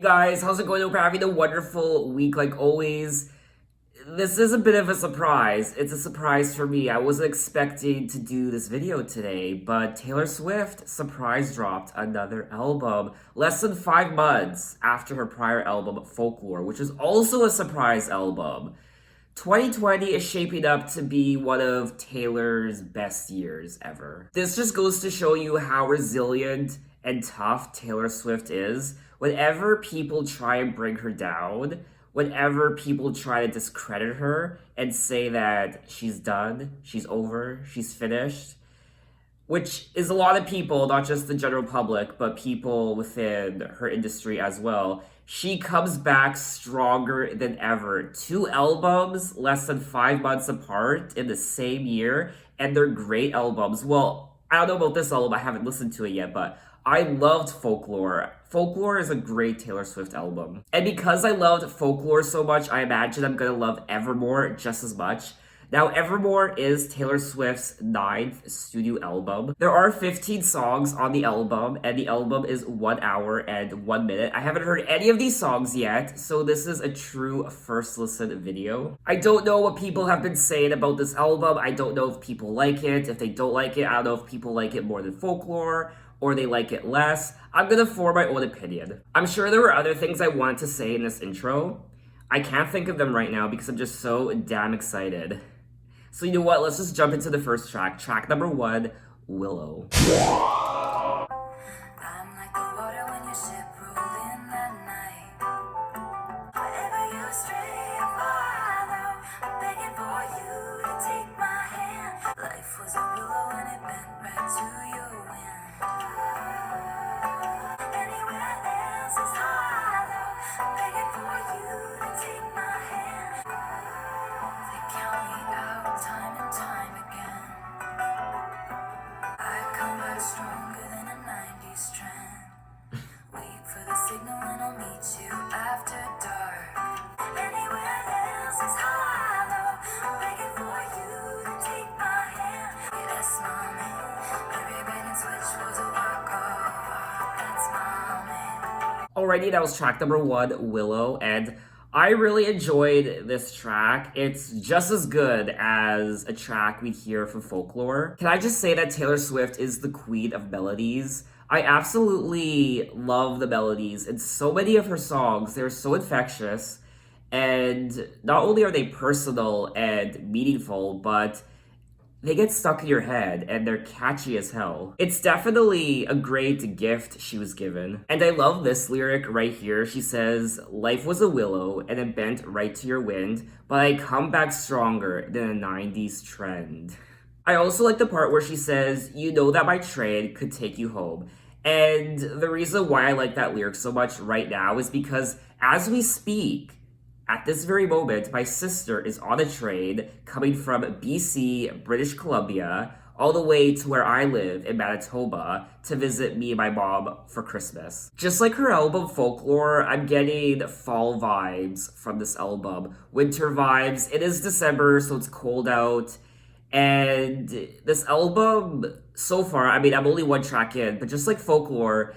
Guys, how's it going? Hope you're having a wonderful week like always. This is a bit of a surprise. It's a surprise for me. I wasn't expecting to do this video today, but Taylor Swift surprise dropped another album less than 5 months after her prior album, Folklore, which was also a surprise album. 2020 is shaping up to be one of Taylor's best years ever. This just goes to show you how resilient and tough Taylor Swift is. Whenever people try and bring her down, whenever people try to discredit her and say that she's done, she's over, she's finished, which is a lot of people, not just the general public, but people within her industry as well. She comes back stronger than ever. 2 albums less than 5 months apart in the same year, and they're great albums. Well, I don't know about this album, I haven't listened to it yet, but I loved Folklore. Folklore is a great Taylor Swift album. And because I loved Folklore so much, I imagine I'm gonna love Evermore just as much. Now, Evermore is Taylor Swift's 9th studio album. There are 15 songs on the album, and the album is 1 hour and 1 minute. I haven't heard any of these songs yet, so this is a true first listen video. I don't know what people have been saying about this album. I don't know if people like it. If they don't like it, I don't know if people like it more than Folklore, or they like it less. I'm gonna form my own opinion. I'm sure there were other things I wanted to say in this intro. I can't think of them right now because I'm just so damn excited. So you know what, let's just jump into the first track. Track number 1, Willow. I'm like the water when your ship rolled in that night. Wherever you stray, I follow. I'm begging for you to take my hand. Life was a willow and it bent right to your wind. Anywhere else is hollow. I'm begging for you to take my hand. They count me out time and time again. I come back stronger than a 90s trend. Wait for the signal and I'll meet you after dark. Anywhere else is hollow. I'm begging for you to take my hand. Yes, mommy. Every bait and switch was a walk off. That's mommy. Alrighty, that was track number 1, Willow, and I really enjoyed this track. It's just as good as a track we hear from Folklore. Can I just say that Taylor Swift is the queen of melodies? I absolutely love the melodies in so many of her songs. They're so infectious, and not only are they personal and meaningful, but they get stuck in your head and they're catchy as hell. It's definitely a great gift she was given. And I love this lyric right here. She says, life was a willow and it bent right to your wind, but I come back stronger than a 90s trend. I also like the part where she says, you know that my train could take you home. And the reason why I like that lyric so much right now is because as we speak, at this very moment, my sister is on a train coming from BC, British Columbia, all the way to where I live in Manitoba to visit me and my mom for Christmas. Just like her album Folklore, I'm getting fall vibes from this album. Winter vibes. It is December, so it's cold out. And this album, so far, I mean, I'm only 1 track in, but just like Folklore,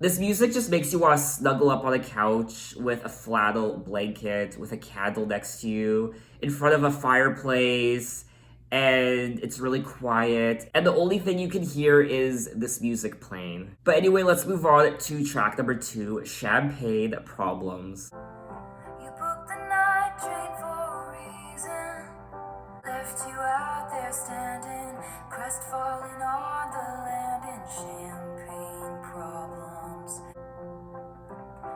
this music just makes you want to snuggle up on a couch with a flannel blanket, with a candle next to you, in front of a fireplace, and it's really quiet. And the only thing you can hear is this music playing. But anyway, let's move on to track number 2, Champagne Problems. You booked the night train for a reason. Left you out there standing, crestfallen on the land in champagne problems.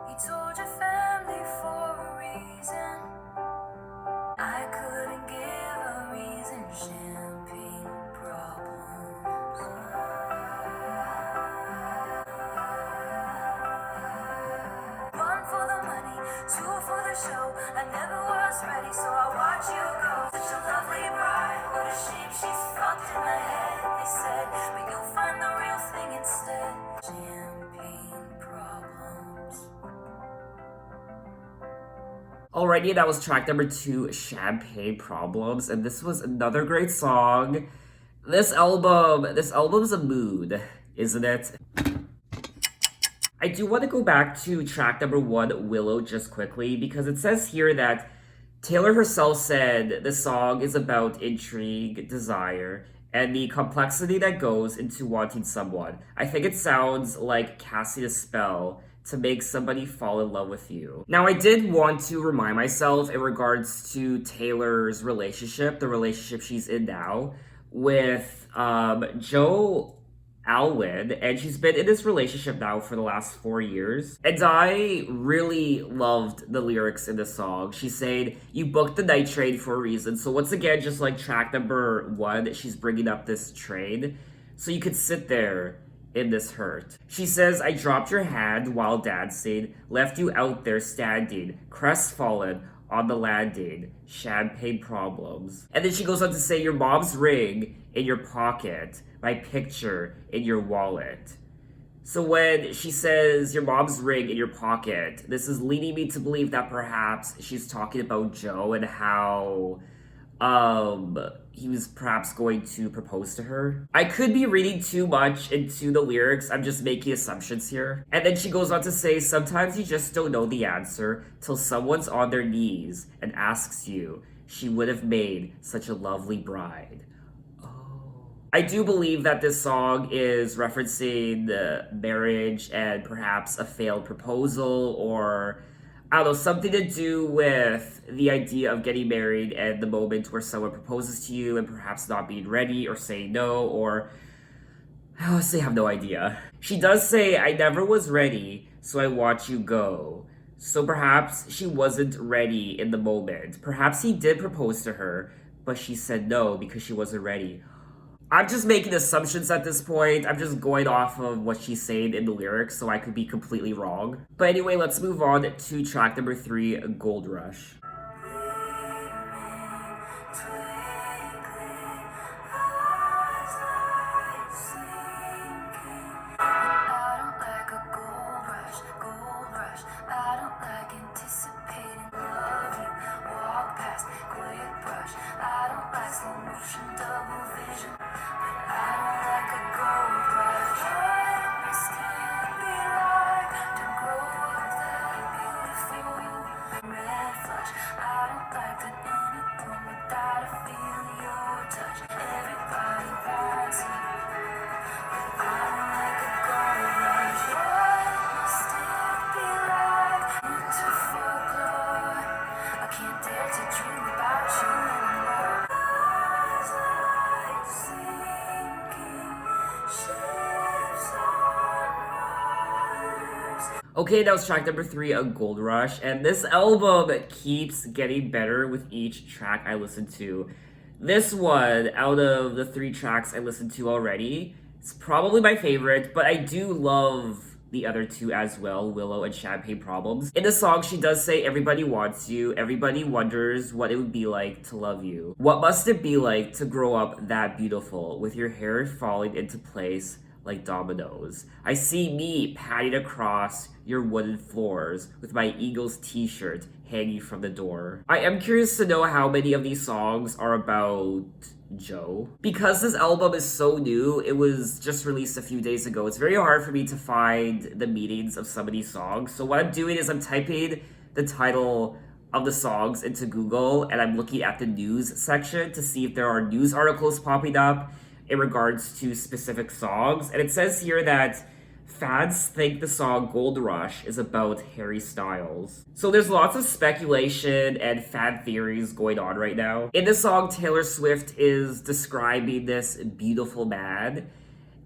You told your family for a reason. I couldn't give a reason. Champagne problems. One for the money, 2 for the show. I never was ready, so I watch you go. Such a lovely bride, what a shame she's fucked in the head. They said, but you'll find the real thing instead. Champagne problems. Alrighty, that was track number 2, Champagne Problems, and this was another great song. This album's a mood, isn't it? I do want to go back to track number 1, Willow, just quickly, because it says here that Taylor herself said the song is about intrigue, desire, and the complexity that goes into wanting someone. I think it sounds like casting a spell to make somebody fall in love with you. Now, I did want to remind myself in regards to Taylor's relationship, the relationship she's in now, with Joe Alwyn, and she's been in this relationship now for the last 4 years. And I really loved the lyrics in the song. She's saying, "You booked the night train for a reason." So once again, just like track number 1, she's bringing up this train. So you could sit there in this hurt. She says, "I dropped your hand while dancing, left you out there standing, crestfallen on the landing, champagne problems." And then she goes on to say, "Your mom's ring in your pocket, my picture in your wallet." So when she says your mom's ring in your pocket, this is leading me to believe that perhaps she's talking about Joe and how he was perhaps going to propose to her. I could be reading too much into the lyrics. I'm just making assumptions here. And then she goes on to say, "Sometimes you just don't know the answer till someone's on their knees and asks you. She would have made such a lovely bride." I do believe that this song is referencing marriage and perhaps a failed proposal, or I don't know, something to do with the idea of getting married and the moment where someone proposes to you and perhaps not being ready or saying no, or I honestly have no idea. She does say, "I never was ready, so I watch you go." So perhaps she wasn't ready in the moment. Perhaps he did propose to her, but she said no because she wasn't ready. I'm just making assumptions at this point. I'm just going off of what she's saying in the lyrics, so I could be completely wrong. But anyway, let's move on to track number 3, Gold Rush. Okay, that was track number 3, A Gold Rush, and this album keeps getting better with each track I listen to. This one, out of the 3 tracks I listened to already, it's probably my favorite, but I do love the other 2 as well, Willow and Champagne Problems. In the song, she does say, "Everybody wants you, everybody wonders what it would be like to love you. What must it be like to grow up that beautiful, with your hair falling into place like dominoes? I see me padding across your wooden floors with my Eagles t-shirt hanging from the door." I am curious to know how many of these songs are about Joe. Because this album is so new, it was just released a few days ago, it's very hard for me to find the meanings of some of these songs. So what I'm doing is I'm typing the title of the songs into Google and I'm looking at the news section to see if there are news articles popping up in regards to specific songs. And it says here that fans think the song Gold Rush is about Harry Styles. So there's lots of speculation and fan theories going on right now. In the song, Taylor Swift is describing this beautiful man,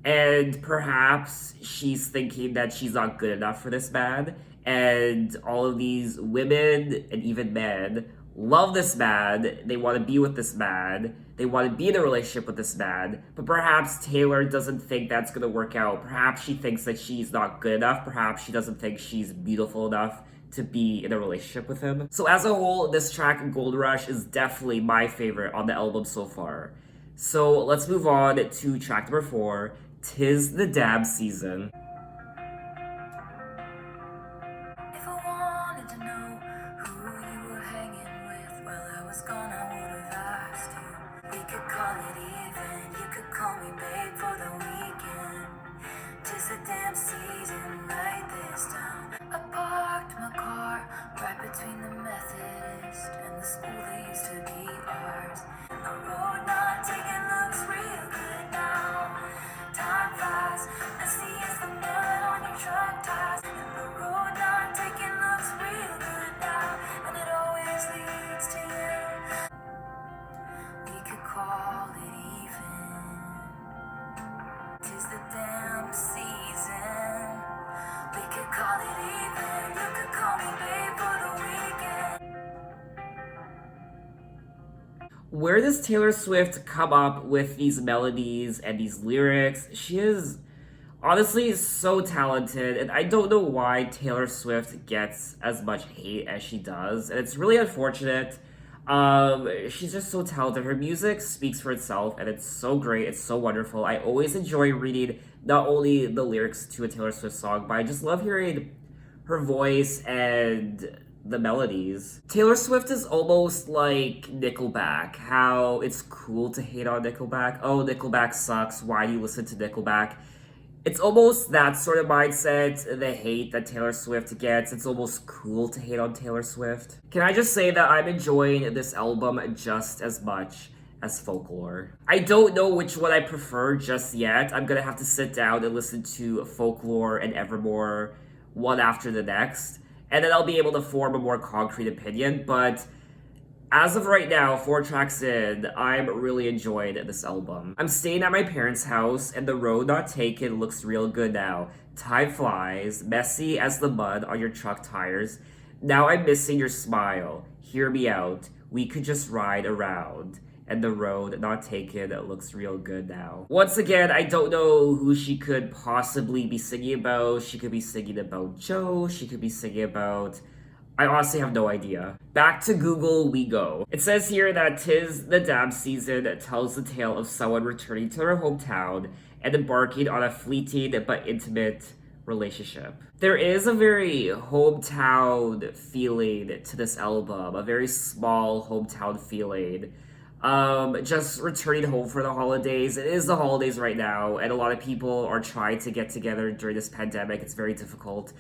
and perhaps she's thinking that she's not good enough for this man, and all of these women and even men love this man, they want to be with this man, they want to be in a relationship with this man, but perhaps Taylor doesn't think that's going to work out. Perhaps she thinks that she's not good enough, perhaps she doesn't think she's beautiful enough to be in a relationship with him. So as a whole, this track, Gold Rush, is definitely my favorite on the album so far. So let's move on to track number 4, "'Tis the Dab Season." If I wanted to know who you were hanging with while I was gone, I would have asked you. We could call it even, you could call me babe for the weekend. 'Tis the damn season like this. between the Methodist and the school that used to be ours. And the road not taken looks real good now. Time flies, messy as the mud on your truck tires. And the road not taken looks real good now, and it always leads to you. We could call it even. 'Tis the damn season. We could call it even. You could call me babe for the weekend. Where does Taylor Swift come up with these melodies and these lyrics? She is honestly so talented, and I don't know why Taylor Swift gets as much hate as she does, and it's really unfortunate. She's just so talented. Her music speaks for itself, and it's so great. It's so wonderful. I always enjoy reading not only the lyrics to a Taylor Swift song, but I just love hearing her voice and the melodies. Taylor Swift is almost like Nickelback. How it's cool to hate on Nickelback. Oh, Nickelback sucks. Why do you listen to Nickelback? It's almost that sort of mindset, the hate that Taylor Swift gets. It's almost cool to hate on Taylor Swift. Can I just say that I'm enjoying this album just as much as Folklore? I don't know which one I prefer just yet. I'm gonna have to sit down and listen to Folklore and Evermore one after the next, and then I'll be able to form a more concrete opinion, but as of right now, 4 tracks in, I'm really enjoying this album. I'm staying at my parents' house, and the road not taken looks real good now. Time flies, messy as the mud on your truck tires. Now I'm missing your smile. Hear me out. We could just ride around. And the road not taken looks real good now. Once again, I don't know who she could possibly be singing about. She could be singing about Joe. She could be singing about... I honestly have no idea. Back to Google we go. It says here that "'Tis the Dab Season" tells the tale of someone returning to their hometown and embarking on a fleeting but intimate relationship. There is a very hometown feeling to this album, a very small hometown feeling. Just returning home for the holidays. It is the holidays right now, and a lot of people are trying to get together during this pandemic. It's very difficult.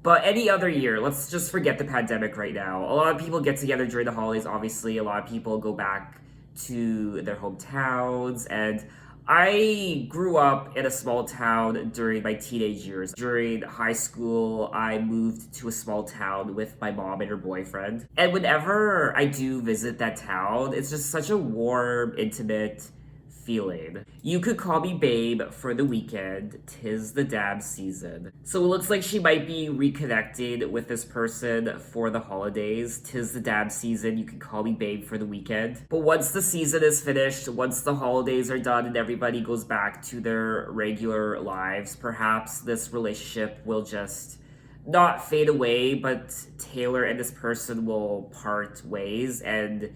But any other year, let's just forget the pandemic right now. A lot of people get together during the holidays, obviously. A lot of people go back to their hometowns. And I grew up in a small town during my teenage years. During high school, I moved to a small town with my mom and her boyfriend. And whenever I do visit that town, it's just such a warm, intimate feeling. You could call me babe for the weekend. 'Tis the dab season. So it looks like she might be reconnecting with this person for the holidays. 'Tis the dab season. You can call me babe for the weekend. But once the season is finished, once the holidays are done and everybody goes back to their regular lives, perhaps this relationship will just not fade away, but Taylor and this person will part ways and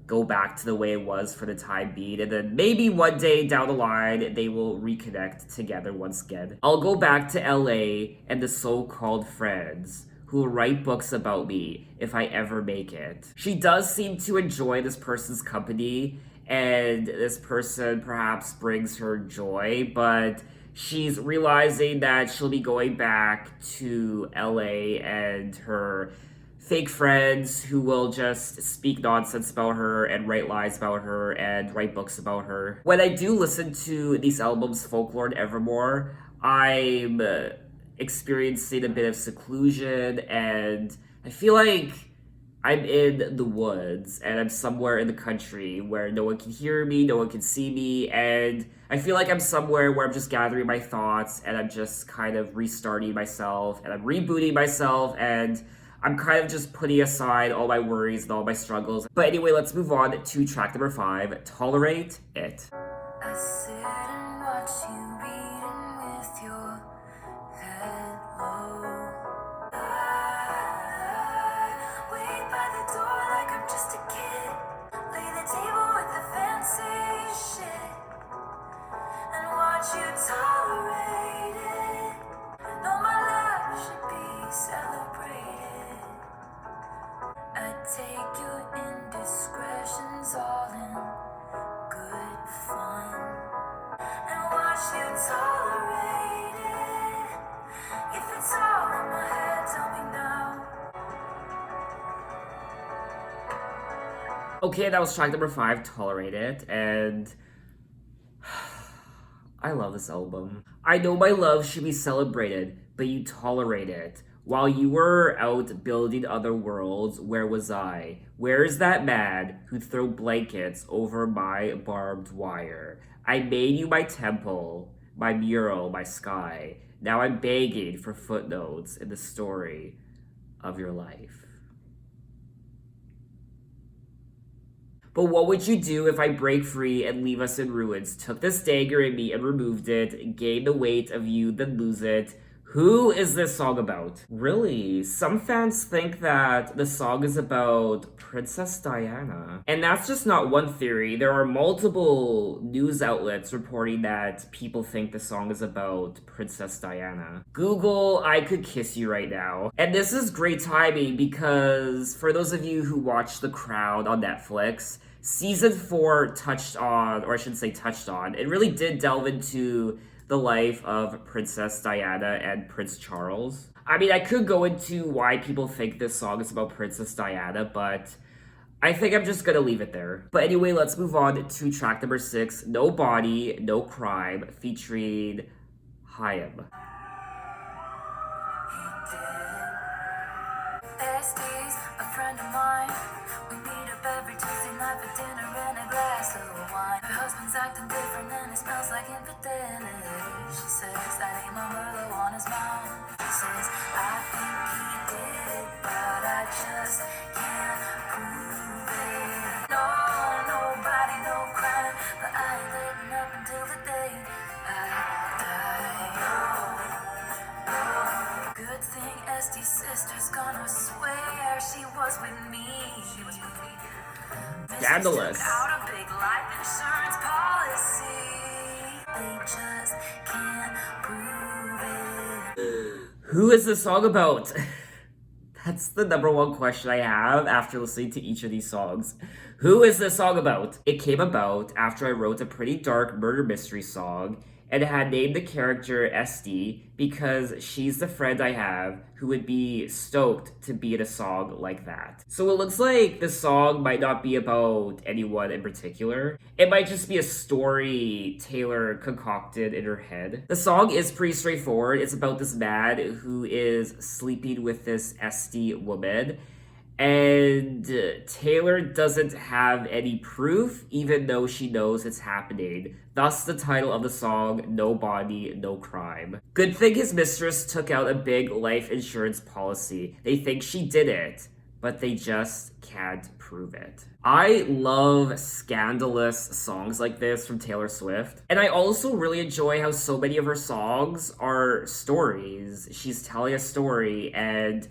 go back to the way it was for the time being, and then maybe one day down the line they will reconnect together once again. I'll go back to LA and the so-called friends who will write books about me if I ever make it. She does seem to enjoy this person's company, and this person perhaps brings her joy, but she's realizing that she'll be going back to LA and her fake friends who will just speak nonsense about her and write lies about her and write books about her. When I do listen to these albums, Folklore and Evermore, I'm experiencing a bit of seclusion, and I feel like I'm in the woods and I'm somewhere in the country where no one can hear me, no one can see me, and I feel like I'm somewhere where I'm just gathering my thoughts and I'm just kind of restarting myself and I'm rebooting myself, and I'm kind of just putting aside all my worries and all my struggles. But anyway, let's move on to track number 5, Tolerate It. I sit and watch you reading with your head low. I wait by the door like I'm just a kid. Lay the table with the fancy shit and watch you tolerate it. No, my life should be celebrated. I take your indiscretions all in good fun and watch you tolerate it. If it's all in my head, tell me now. Okay, that was track number 5, Tolerate It, and I love this album. I know my love should be celebrated, but you tolerate it. While you were out building other worlds, where was I? Where is that man who'd throw blankets over my barbed wire? I made you my temple, my mural, my sky. Now I'm begging for footnotes in the story of your life. But what would you do if I break free and leave us in ruins? Took this dagger in me and removed it, gained the weight of you, then lose it. Who is this song about? Really? Some fans think that the song is about Princess Diana. And that's just not one theory. There are multiple news outlets reporting that people think the song is about Princess Diana. Google, I could kiss you right now. And this is great timing because for those of you who watch The Crown on Netflix, Season 4 touched on, or I should say touched on, it really did delve into the life of Princess Diana and Prince Charles. I mean, I could go into why people think this song is about Princess Diana, but I think I'm just gonna leave it there. But anyway, let's move on to track number 6, No Body, No Crime, featuring Haim. Estes, a friend of mine. We meet up every Tuesday night for dinner and a glass of wine. Her husband's acting different and it smells like infidelity. She says that ain't my Merlot on his mouth. She says, I think he did it, but I just can't prove it. No, nobody, no crime, but I ain't letting up until the day I die. Good thing Estes' sister's gonna swear she was with me. Scandalous. Took out a big life insurance policy. They just can't prove it. Who is this song about? That's the number one question I have after listening to each of these songs. Who is this song about? It came about after I wrote a pretty dark murder mystery song and had named the character Esty because she's the friend I have who would be stoked to be in a song like that. So it looks like the song might not be about anyone in particular. It might just be a story Taylor concocted in her head. The song is pretty straightforward. It's about this man who is sleeping with this Esty woman. And Taylor doesn't have any proof, even though she knows it's happening. Thus, the title of the song, No Body, No Crime. Good thing his mistress took out a big life insurance policy. They think she did it, but they just can't prove it. I love scandalous songs like this from Taylor Swift. And I also really enjoy how so many of her songs are stories. She's telling a story, and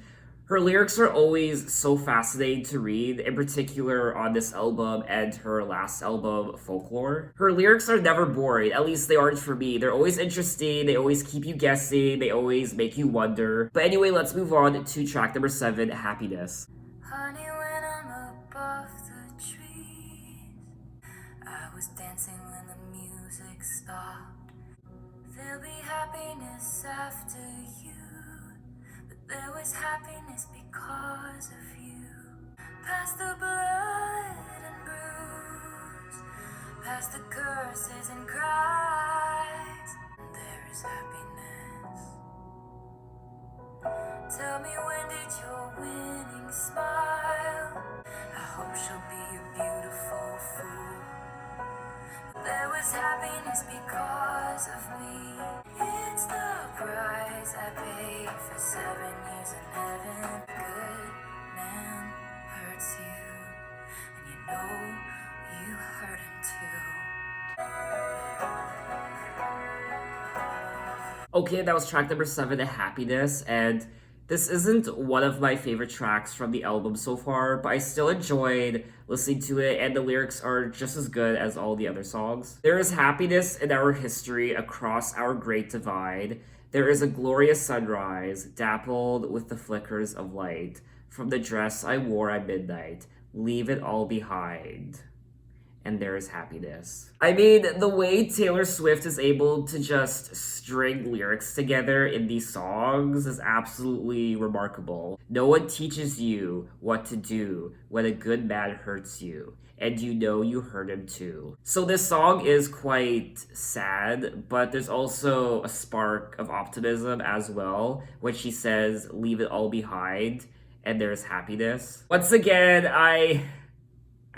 her lyrics are always so fascinating to read, in particular on this album and her last album, Folklore. Her lyrics are never boring, at least they aren't for me. They're always interesting, they always keep you guessing, they always make you wonder. But anyway, let's move on to track number 7, Happiness. Honey, when I'm above the trees, I was dancing when the music stopped. There'll be happiness after you. There was happiness because of you. Past the blood and bruise, past the curses and cries, there is happiness. Tell me, when did your winning smile? I hope she'll be a beautiful fool. There was happiness because of me. It's the price I paid for 7 years in heaven. Good man hurts you, and you know you hurt him too. Okay, that was track number 7, Happiness, and this isn't one of my favorite tracks from the album so far, but I still enjoyed listening to it, and the lyrics are just as good as all the other songs. There is happiness in our history across our great divide. There is a glorious sunrise, dappled with the flickers of light from the dress I wore at midnight. Leave it all behind and there is happiness. I mean, the way Taylor Swift is able to just string lyrics together in these songs is absolutely remarkable. No one teaches you what to do when a good man hurts you, and you know you hurt him too. So this song is quite sad, but there's also a spark of optimism as well when she says, "Leave it all behind," and there's happiness. Once again, I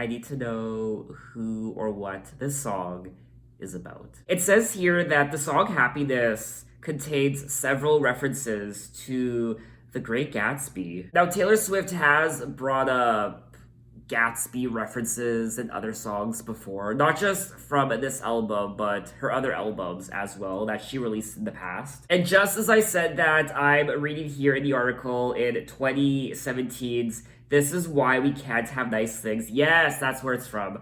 need to know who or what this song is about. It says here that the song Happiness contains several references to The Great Gatsby. Now, Taylor Swift has brought up Gatsby references in other songs before, not just from this album, but her other albums as well that she released in the past. And just as I said that, I'm reading here in the article in 2017's "This Is Why We Can't Have Nice Things." Yes, that's where it's from.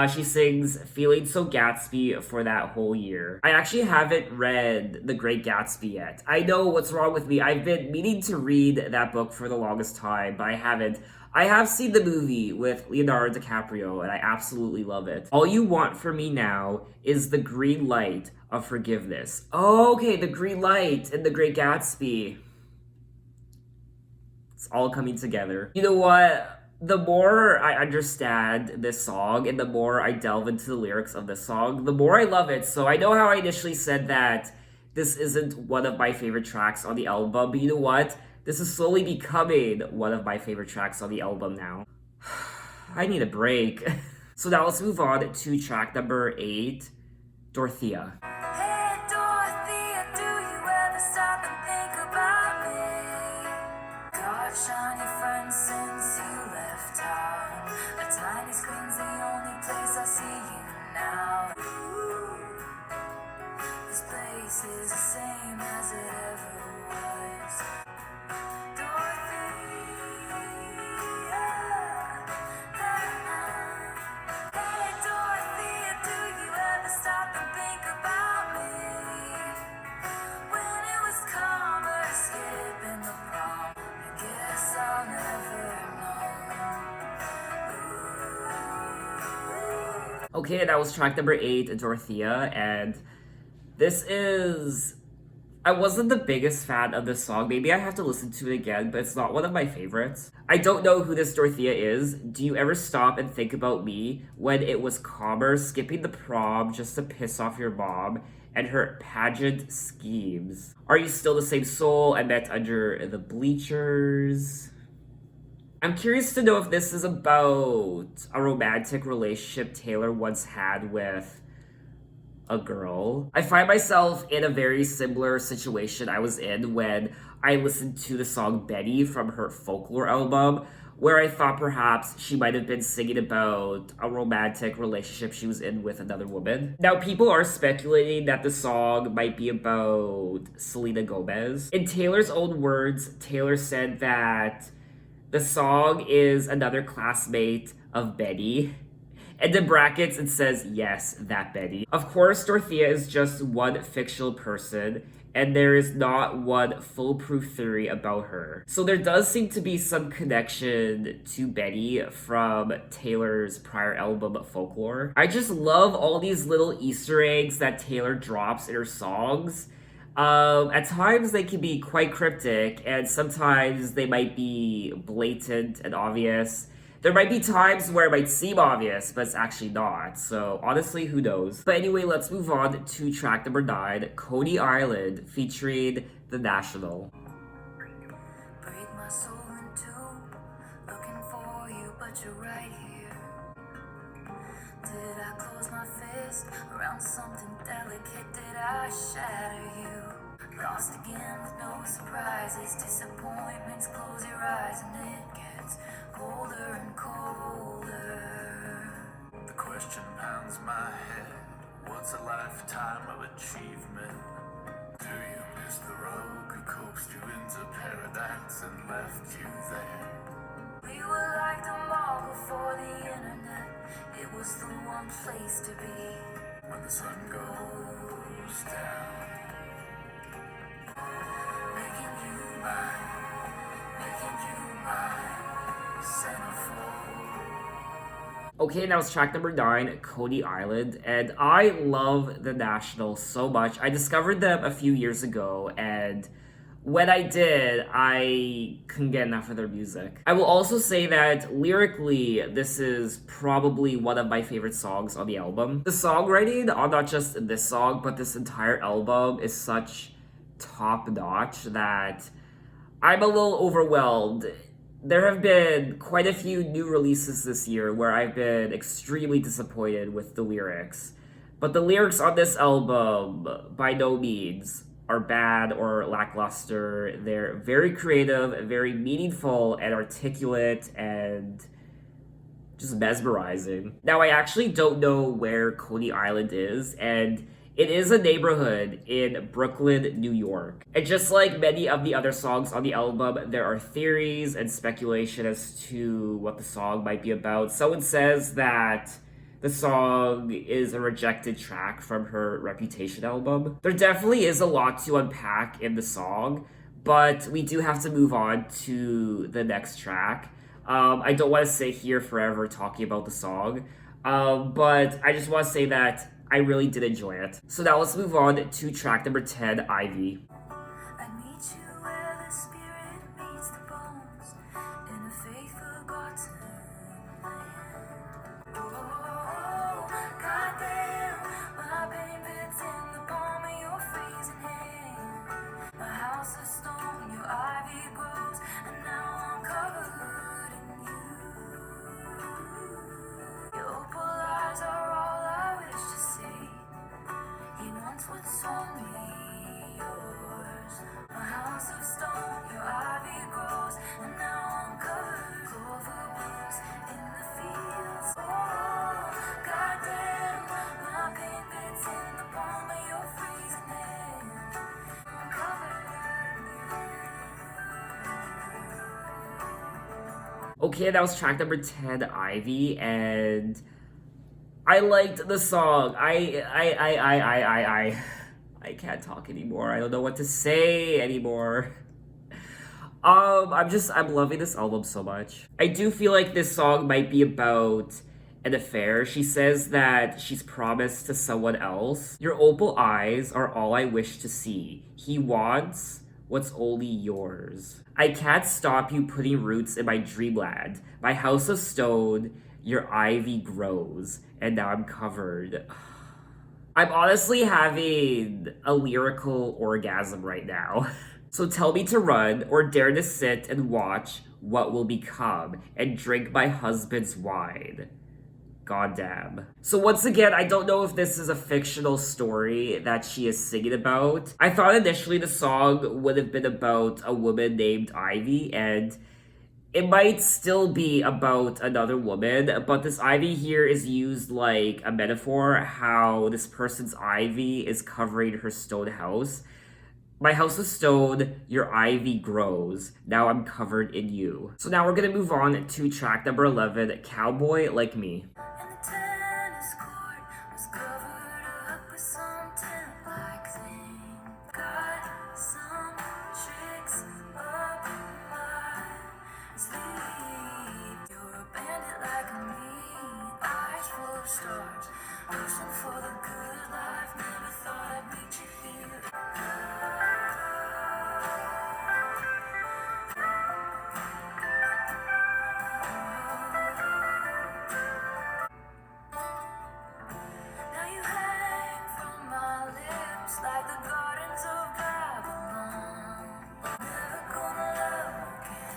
She sings "Feeling So Gatsby" for that whole year. I actually haven't read The Great Gatsby yet. I know what's wrong with me. I've been meaning to read that book for the longest time, but I haven't. I have seen the movie with Leonardo DiCaprio, and I absolutely love it. All you want from me now is the green light of forgiveness. Oh, okay, the green light in The Great Gatsby. It's all coming together. You know what? The more I understand this song and the more I delve into the lyrics of this song, the more I love it. So I know how I initially said that this isn't one of my favorite tracks on the album, but you know what? This is slowly becoming one of my favorite tracks on the album now. I need a break. So now let's move on to track number 8, Dorothea. Hey Dorothea, do you ever stop and think about me? Gosh, on your friend since you left town. A tiny screen's the only place I see you now. Ooh, this place is the same as it ever was. Dorothea, hey Dorothea, do you ever stop and think about me? When it was calm or skipping the prom, I guess I'll never know. Okay, that was track number 8, Dorothea, and this is. I wasn't the biggest fan of this song. Maybe I have to listen to it again, but it's not one of my favorites. I don't know who this Dorothea is. Do you ever stop and think about me when it was calmer, skipping the prom just to piss off your mom and her pageant schemes? Are you still the same soul I met under the bleachers? I'm curious to know if this is about a romantic relationship Taylor once had with a girl. I find myself in a very similar situation I was in when I listened to the song Betty from her Folklore album, where I thought perhaps she might have been singing about a romantic relationship she was in with another woman. Now, people are speculating that the song might be about Selena Gomez. In Taylor's own words, Taylor said that the song is another classmate of Betty. And in brackets, it says, yes, that Betty. Of course, Dorothea is just one fictional person, and there is not one foolproof theory about her. So there does seem to be some connection to Betty from Taylor's prior album, Folklore. I just love all these little Easter eggs that Taylor drops in her songs. At times they can be quite cryptic, and sometimes they might be blatant and obvious. There might be times where it might seem obvious, but it's actually not. So honestly, who knows? But anyway, let's move on to track number 9, Coney Island, featuring The National. Break my soul in two, looking for you, but you're right here. Did I close my fist around something delicate? Did I shatter you? Lost again with no surprises. Disappointments, close your eyes and it gets colder and colder. The question pounds my head. What's a lifetime of achievement? Do you miss the road who coaxed you into paradise and left you there? We were like the mall before the internet. It was the one place to be. When the sun goes down, Making you mine, Okay, now it's track number 9, Coney Island, and I love the National so much. I discovered them a few years ago, and when I did, I couldn't get enough of their music. I will also say that lyrically, this is probably one of my favorite songs on the album. The songwriting on not just this song, but this entire album is such top notch that I'm a little overwhelmed. There have been quite a few new releases this year where I've been extremely disappointed with the lyrics. But the lyrics on this album, by no means, are bad or lackluster. They're very creative, very meaningful, and articulate, and just mesmerizing. Now, I actually don't know where Coney Island is, and it is a neighborhood in Brooklyn, New York. And just like many of the other songs on the album, there are theories and speculation as to what the song might be about. Someone says that the song is a rejected track from her Reputation album. There definitely is a lot to unpack in the song, but we do have to move on to the next track. I don't want to sit here forever talking about the song, but I just want to say that I really did enjoy it. So now let's move on to track number 10, Ivy. I meet you where the spirit meets the bones in a faith forgotten land. Oh, goddamn, my pain fits in the palm of your freezing hand. My house is stone, your ivy grows, and now I'm covered in you. Your opal eyes are all I wish to see. He wants what's only yours. My house of stone, your ivy grows, and now I'm covered. Clover blooms in the fields. Oh, goddamn, my pain fits in the palm of your freezing hand. I'm covered. Okay, that was track number 10, Ivy, and I liked the song. I can't talk anymore. I don't know what to say anymore. I'm loving this album so much. I do feel like this song might be about an affair. She says that she's promised to someone else. Your opal eyes are all I wish to see. He wants what's only yours. I can't stop you putting roots in my dreamland. My house of stone, your ivy grows, and now I'm covered. I'm honestly having a lyrical orgasm right now. So tell me to run or dare to sit and watch what will become and drink my husband's wine. Goddamn. So once again, I don't know if this is a fictional story that she is singing about. I thought initially the song would have been about a woman named Ivy, and it might still be about another woman, but this ivy here is used like a metaphor, how this person's ivy is covering her stone house. My house is stone, your ivy grows. Now I'm covered in you. So now we're gonna move on to track number 11, Cowboy Like Me. And the tennis court was covered up with some tent-like thing. Got some tricks up my sleeve. You're a bandit like me, eyes full of stars, wishing for the good life. Never thought I'd meet you here. Now you hang from my lips like the gardens of Babylon. Never gonna love again.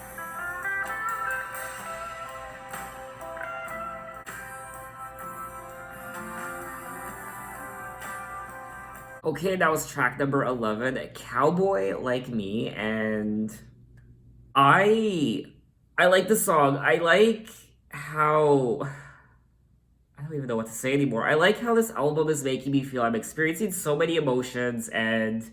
Okay, that was track number 11, Cowboy Like Me, and I like the song. I like how I don't even know what to say anymore. I like how this album is making me feel I'm experiencing so many emotions, and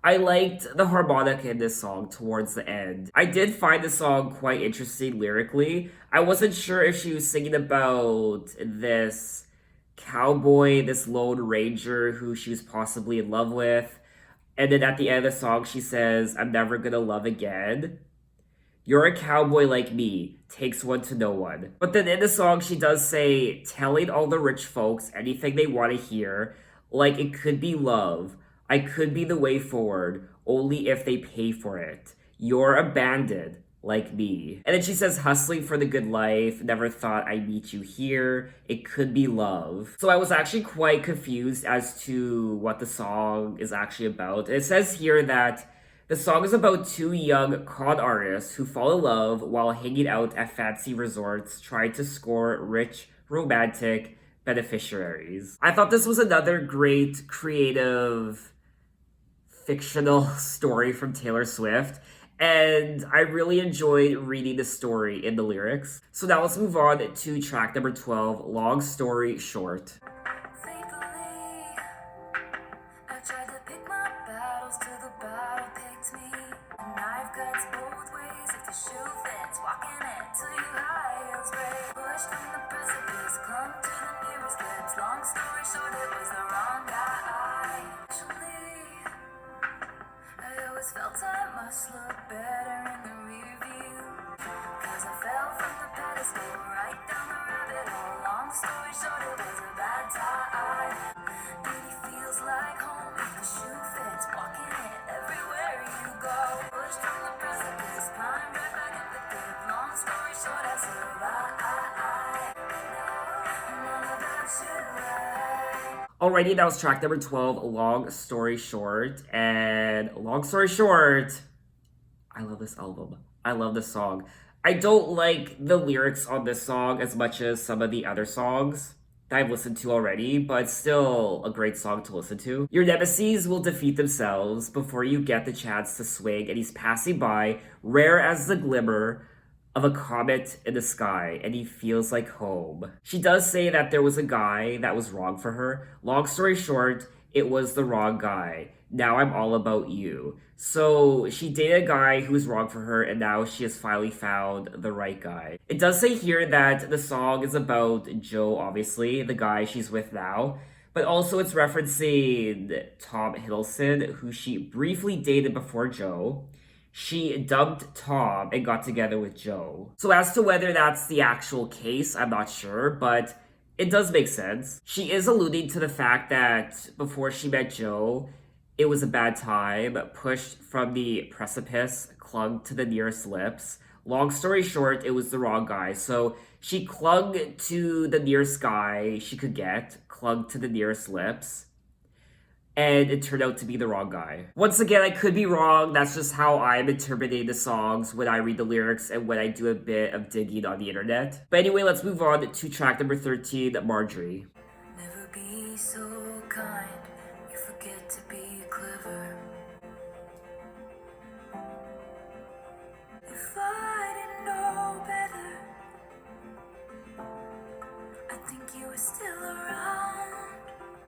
I liked the harmonica in this song towards the end. I did find the song quite interesting lyrically. I wasn't sure if she was singing about this cowboy, this lone ranger who she was possibly in love with. And then at the end of the song, she says, I'm never gonna love again. You're a cowboy like me, takes one to know one. But then in the song, she does say, telling all the rich folks anything they want to hear, like it could be love. I could be the way forward, only if they pay for it. You're abandoned, like me. And then she says, hustling for the good life, never thought I'd meet you here. It could be love. So I was actually quite confused as to what the song is actually about. It says here that the song is about two young con artists who fall in love while hanging out at fancy resorts, trying to score rich, romantic beneficiaries. I thought this was another great, creative, fictional story from Taylor Swift, and I really enjoyed reading the story in the lyrics. So now let's move on to track number 12, Long Story Short. Faithfully, I tried to pick my battles till the battle picked me. A knife cuts both ways if the shoe fits. Walking it till you high heels break. Pushed from the precipice, clung to the nearest lips. Long story short, it was the wrong guy. Actually, I always felt I must look better in the rear view. Cause I fell from the pedestal right down the rabbit hole. Long story short, it was a bad time. Beauty feels like home if the shoe fits. Walking it everywhere you go. Pushed from the precipice, climbed right back up the dip. Long story short, I survived. I'm all about you. Alrighty, that was track number 12, Long Story Short. And long story short, I love this album. I love this song. I don't like the lyrics on this song as much as some of the other songs that I've listened to already, but it's still a great song to listen to. Your nemesis will defeat themselves before you get the chance to swing, and he's passing by, rare as the glimmer of a comet in the sky, and he feels like home. She does say that there was a guy that was wrong for her. Long story short, it was the wrong guy. Now I'm all about you. So she dated a guy who was wrong for her, and now she has finally found the right guy. It does say here that the song is about Joe, obviously, the guy she's with now, but also it's referencing Tom Hiddleston, who she briefly dated before Joe. She dumped Tom and got together with Joe. So as to whether that's the actual case, I'm not sure, but it does make sense. She is alluding to the fact that before she met Joe, it was a bad time, pushed from the precipice, clung to the nearest lips. Long story short, it was the wrong guy. So she clung to the nearest guy she could get, clung to the nearest lips, and it turned out to be the wrong guy. Once again, I could be wrong. That's just how I'm interpreting the songs when I read the lyrics and when I do a bit of digging on the internet. But anyway, let's move on to track number 13, Marjorie. Never be so kind, you forget to be clever. If I didn't know better, I think you were still around.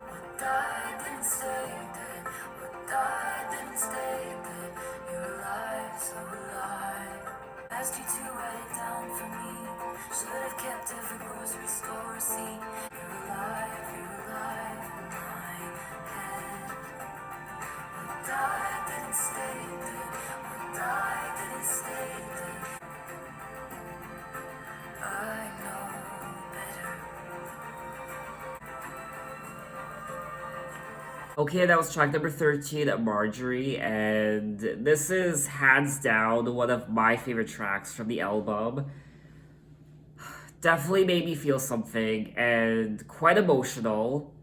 What died didn't stay dead, what died didn't stay dead. You're alive, so alive. Asked you to write it down for me. Should have kept every grocery store receipt. You're alive in my head. What died didn't stay dead, what died didn't stay dead. I know better. Okay, that was track number 13, Marjorie, and this is hands down one of my favorite tracks from the album. Definitely made me feel something and quite emotional.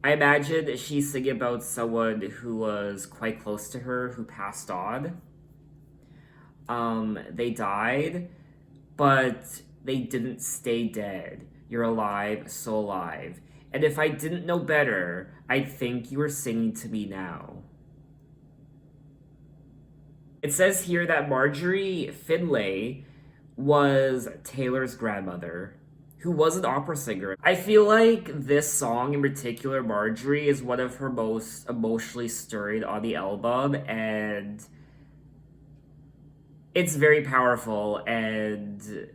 I imagine she's singing about someone who was quite close to her who passed on. They died, but they didn't stay dead. You're alive, so alive. And if I didn't know better, I'd think you were singing to me now. It says here that Marjorie Finlay was Taylor's grandmother, who was an opera singer. I feel like this song in particular, Marjorie, is one of her most emotionally stirring on the album, and it's very powerful and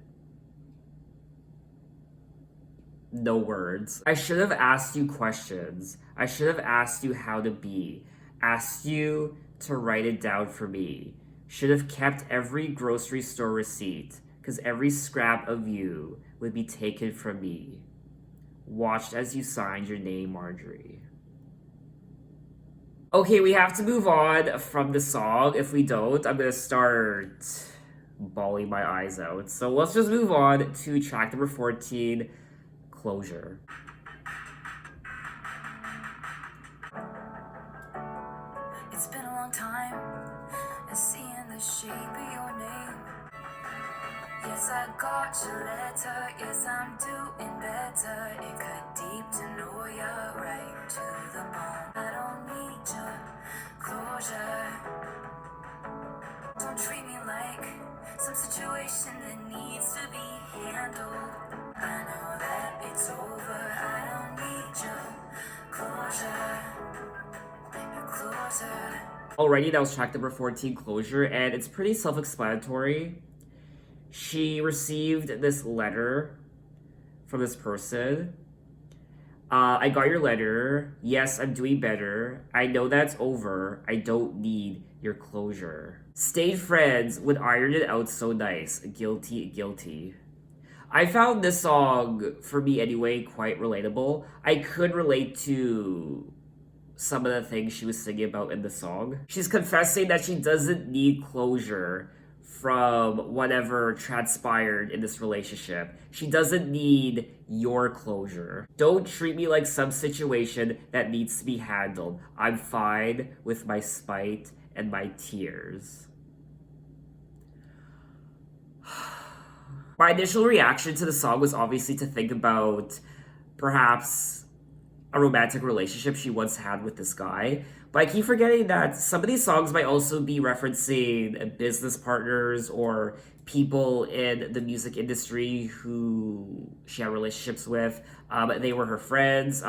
no words. I should have asked you questions. I should have asked you how to be, asked you to write it down for me, Should have kept every grocery store receipt, cause every scrap of you would be taken from me. Watched as you signed your name, Marjorie. Okay, we have to move on from the song. If we don't, I'm gonna start bawling my eyes out. So let's just move on to track number 14, Closure. It's been a long time, and seeing the shape of your name. Yes, I got your letter, yes, I'm doing better. It cut deep to know you're right to the bone. I don't need your closure. Don't treat me like some situation that needs to be handled. I know that it's over, I don't need your closure. Your closure. Alrighty, that was track number 14, Closure, and it's pretty self-explanatory. She received this letter from this person. I got your letter. Yes, I'm doing better. I know that's over. I don't need your closure. Stayed friends would iron it out so nice. Guilty, guilty. I found this song, for me anyway, quite relatable. I could relate to some of the things she was singing about in the song. She's confessing that she doesn't need closure from whatever transpired in this relationship. She doesn't need your closure. Don't treat me like some situation that needs to be handled. I'm fine with my spite and my tears. My initial reaction to the song was obviously to think about perhaps a romantic relationship she once had with this guy. But I keep forgetting that some of these songs might also be referencing business partners or people in the music industry who she had relationships with. They were her friends.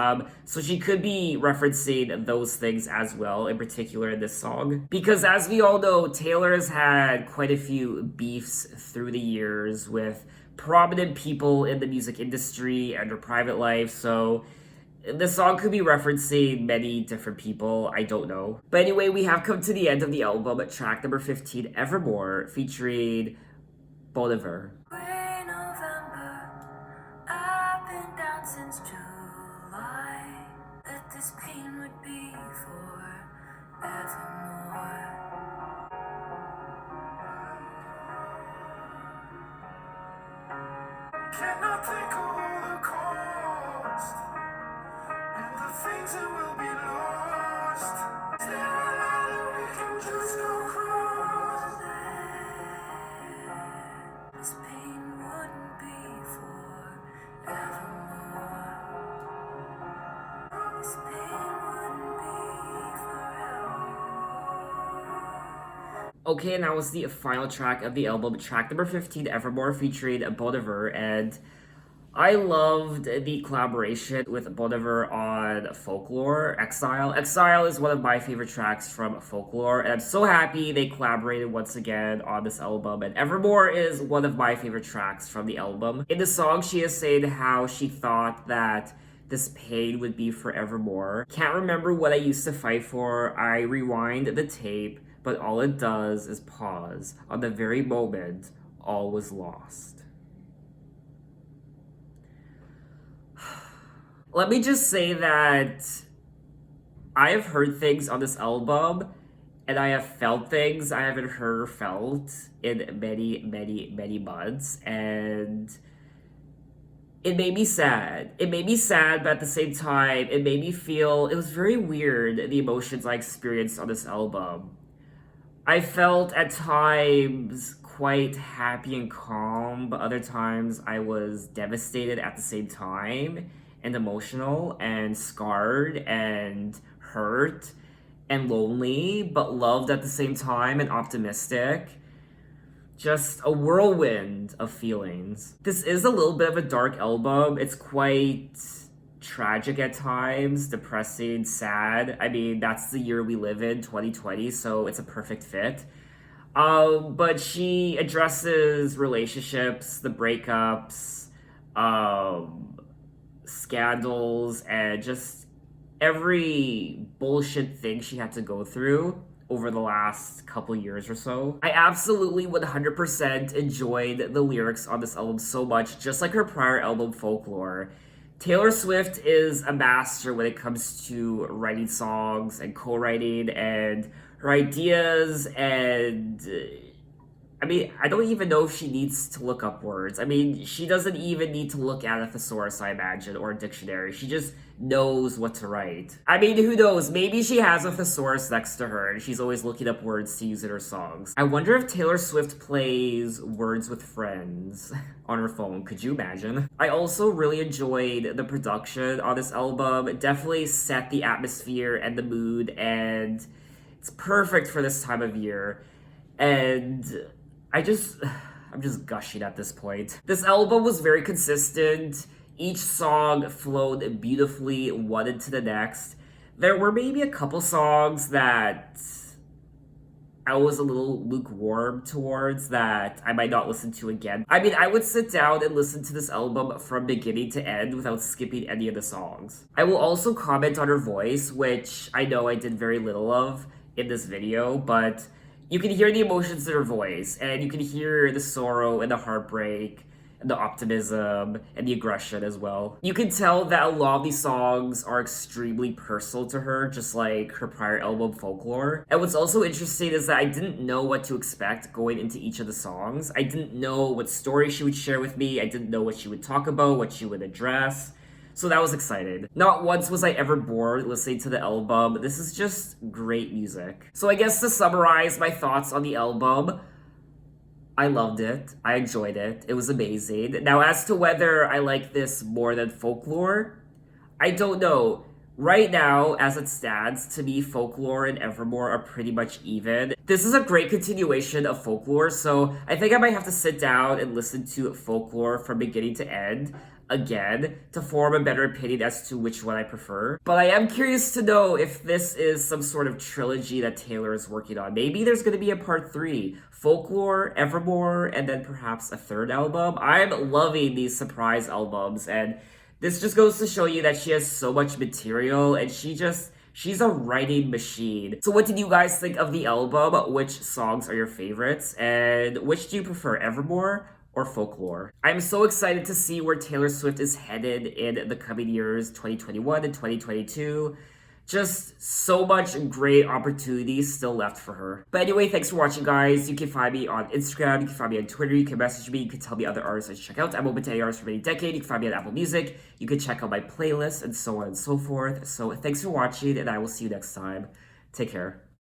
So she could be referencing those things as well, in particular in this song. Because as we all know, Taylor has had quite a few beefs through the years with prominent people in the music industry and her private life. So the song could be referencing many different people, I don't know. But anyway, we have come to the end of the album, track number 15, Evermore, featuring Bolivar. Gray November, I've been down since July. That this pain would be forevermore. Cannot think of all the cost and the things that will be lost. Is there a line that we can just go cross? This pain wouldn't be forevermore. This pain wouldn't be forever. Okay, and that was the final track of the album, track number 15, Evermore, featuring Bolivar, and I loved the collaboration with Bolivar on Folklore, Exile. Exile is one of my favorite tracks from Folklore, and I'm so happy they collaborated once again on this album. And Evermore is one of my favorite tracks from the album. In the song, she is saying how she thought that this pain would be forevermore. Can't remember what I used to fight for. I rewind the tape, but all it does is pause on the very moment all was lost. Let me just say that I have heard things on this album, and I have felt things I haven't heard or felt in many, many, many months, and it made me sad. It made me sad, but at the same time, it made me feel, it was very weird, the emotions I experienced on this album. I felt at times quite happy and calm, but other times I was devastated at the same time, and emotional and scarred and hurt and lonely, but loved at the same time and optimistic. Just a whirlwind of feelings. This is a little bit of a dark album. It's quite tragic at times, depressing, sad. I mean, that's the year we live in, 2020, so it's a perfect fit. But she addresses relationships, the breakups, scandals, and just every bullshit thing she had to go through over the last couple years or so. I absolutely 100% enjoyed the lyrics on this album so much, just like her prior album, Folklore. Taylor Swift is a master when it comes to writing songs and co-writing and her ideas and I mean, I don't even know if she needs to look up words. I mean, she doesn't even need to look at a thesaurus, I imagine, or a dictionary. She just knows what to write. I mean, who knows? Maybe she has a thesaurus next to her and she's always looking up words to use in her songs. I wonder if Taylor Swift plays Words with Friends on her phone. Could you imagine? I also really enjoyed the production on this album. It definitely set the atmosphere and the mood, and it's perfect for this time of year. And I'm just gushing at this point. This album was very consistent. Each song flowed beautifully one into the next. There were maybe a couple songs that I was a little lukewarm towards that I might not listen to again. I mean, I would sit down and listen to this album from beginning to end without skipping any of the songs. I will also comment on her voice, which I know I did very little of in this video, but you can hear the emotions in her voice, and you can hear the sorrow and the heartbreak and the optimism and the aggression as well. You can tell that a lot of these songs are extremely personal to her, just like her prior album, Folklore. And what's also interesting is that I didn't know what to expect going into each of the songs. I didn't know what story she would share with me. I didn't know what she would talk about, what she would address. So that was exciting. Not once was I ever bored listening to the album. This is just great music. So I guess to summarize my thoughts on the album, I loved it. I enjoyed it. It was amazing. Now, as to whether I like this more than Folklore, I don't know. Right now, as it stands, to me, Folklore and Evermore are pretty much even. This is a great continuation of Folklore, so I think I might have to sit down and listen to Folklore from beginning to end again to form a better opinion as to which one I prefer. But I am curious to know if this is some sort of trilogy that Taylor is working on. Maybe there's going to be a part 3. Folklore, Evermore, and then perhaps a third album. I'm loving these surprise albums, and this just goes to show you that she has so much material, and she's a writing machine. So what did you guys think of the album? Which songs are your favorites? And which do you prefer, Evermore or Folklore? I'm so excited to see where Taylor Swift is headed in the coming years, 2021 and 2022. Just so much great opportunities still left for her. But anyway, thanks for watching, guys. You can find me on Instagram, you can find me on Twitter, you can message me, you can tell me other artists I should check out. I'm open to any artists from any decade. You can find me on Apple Music, you can check out my playlist, and so on and so forth. So thanks for watching, and I will see you next time. Take care.